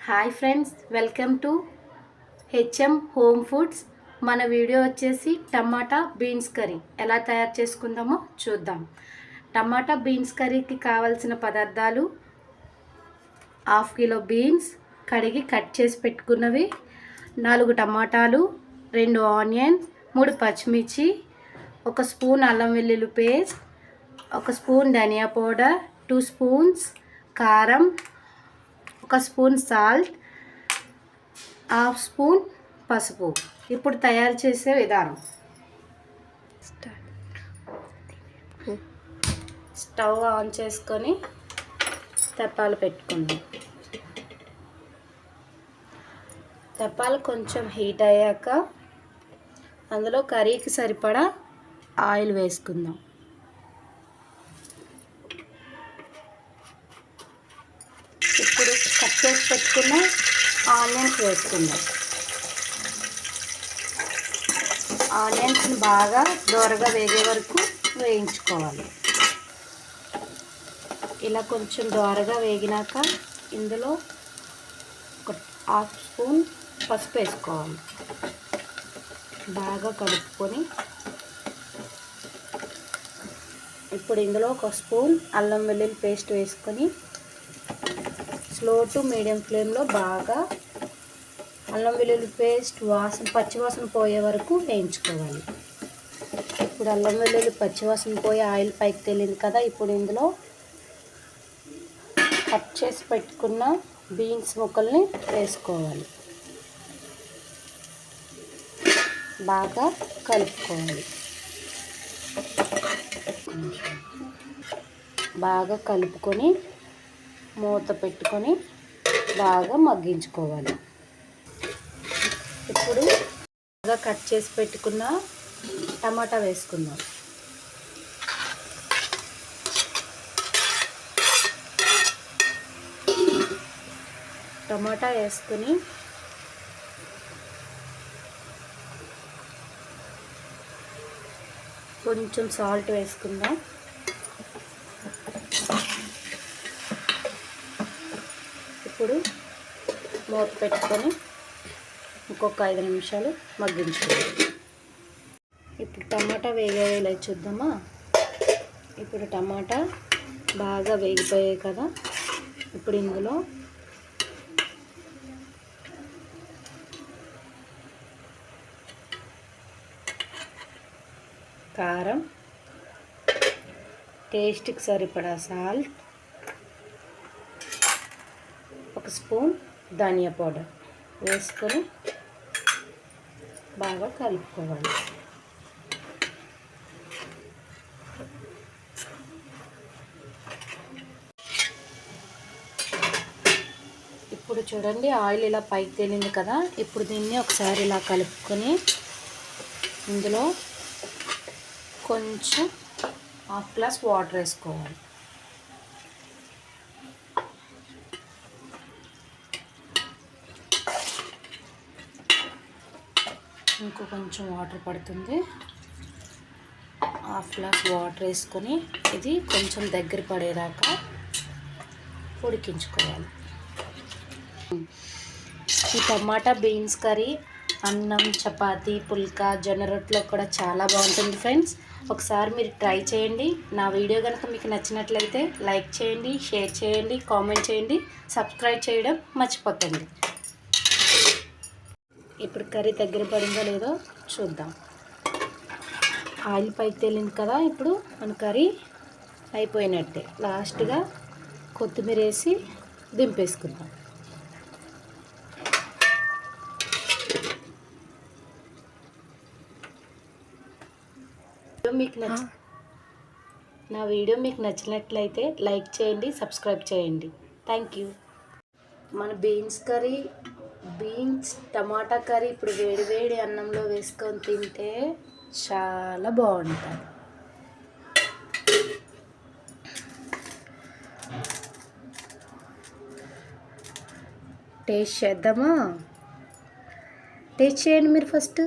Hi friends, welcome to HM home foods. మన video వచ్చేసి టమాటా beans curry ఎలా తయారు చేసుకుందామో చూద్దాం. టమాటా బీన్స్ కర్రీకి కావాల్సిన పదార్థాలు: 1/2 కిలో బీన్స్ కడిగి కట్ చేసి పెట్టుకున్నవి, 4 టమాటాలు, 2 ఆనియన్స్, 3 పచ్చిమిర్చి, 1 స్పూన్ అల్లం వెల్లుల్లి పేస్ట్, 1 స్పూన్ ధనియా పౌడర్, 2 స్పూన్స్ కారం, 1 స్పూన్ సాల్ట్, 1/2 స్పూన్ పసుపు. ఇప్పుడు తయారు చేసే విధానం: స్టవ్ ఆన్ చేసుకొని తెప్పాలు పెట్టుకుందాం. తెప్పాలు కొంచెం హీట్ అయ్యాక అందులో కర్రీకి సరిపడా ఆయిల్ వేసుకుందాం. ఇప్పుడు కట్ చేసి పెట్టుకున్న ఆనియన్స్ వేసుకుందాం. ఆనియన్స్ని బాగా దోరగా వేగే వరకు వేయించుకోవాలి. ఇలా కొంచెం దోరగా వేగినాక ఇందులో 1/2 స్పూన్ పసుపు వేసుకోవాలి. బాగా కలుపుకొని ఇప్పుడు ఇందులో 1 స్పూన్ అల్లం వెల్లుల్లి పేస్ట్ వేసుకొని స్లో టు మీడియం ఫ్లేమ్లో బాగా అల్లం వెల్లుల్లి పేస్ట్ పచ్చివాసన పోయే వరకు వేయించుకోవాలి. ఇప్పుడు అల్లం వెల్లుల్లి పచ్చివాసన పోయి ఆయిల్ పైకి తేలింది కదా, ఇప్పుడు ఇందులో కట్ చేసి పెట్టుకున్న బీన్స్ ముక్కల్ని వేసుకోవాలి. బాగా కలుపుకోవాలి. బాగా కలుపుకొని మూత పెట్టుకొని బాగా మగ్గించుకోవాలి. ఇప్పుడు బాగా కట్ చేసి పెట్టుకున్న టమాటా వేసుకుందాం. టమాటా వేసుకుని కొంచెం సాల్ట్ వేసుకుందాం. ఇప్పుడు మూత పెట్టుకొని ఇంకొక 5 నిమిషాలు మగ్గించుకోవాలి. ఇప్పుడు టమాటా వేగేలా చూద్దామా. ఇప్పుడు టమాటా బాగా వేగిపోయాయి కదా, ఇప్పుడు ఇందులో కారం, టేస్ట్కి సరిపడా సాల్ట్, 1 స్పూన్ ధనియా పౌడర్ వేసుకొని బాగా కలుపుకోవాలి. ఇప్పుడు చూడండి, ఆయిల్ ఇలా పైకి తేలింది కదా, ఇప్పుడు దీన్ని ఒకసారి ఇలా కలుపుకొని ఇందులో కొంచెం 1/2 గ్లాస్ వాటర్ వేసుకోవాలి. ఇంకో కొంచెం వాటర్ పడుతుంది. 1/2 గ్లాస్ వాటర్ వేసుకొని ఇది కొంచెం దగ్గర పడేదాకా ఉడికించుకోవాలి. ఈ టమాటా బీన్స్ కర్రీ అన్నం, చపాతీ, పుల్కా, జొన్న రొట్టెలో కూడా చాలా బాగుంటుంది ఫ్రెండ్స్. ఒకసారి మీరు ట్రై చేయండి. నా వీడియో కనుక మీకు నచ్చినట్లయితే లైక్ చేయండి, షేర్ చేయండి, కామెంట్ చేయండి, సబ్స్క్రైబ్ చేయడం మర్చిపోకండి. ఇప్పుడు కర్రీ దగ్గర పడిందో లేదో చూద్దాం. ఆయిల్ పైకి తేలింది కదా, ఇప్పుడు మన కర్రీ అయిపోయినట్టే. లాస్ట్గా కొత్తిమీర వేసి దింపేసుకుందాం. నా వీడియో మీకు నచ్చినట్లయితే లైక్ చేయండి, సబ్స్క్రైబ్ చేయండి. Thank you. మన బీన్స్ టమాటా కర్రీ ఇప్పుడు వేడి వేడి అన్నంలో వేసుకొని తింటే చాలా బాగుంటుంది. టేస్ట్ చేద్దామా? టేస్ట్ చేయండి మీరు ఫస్ట్.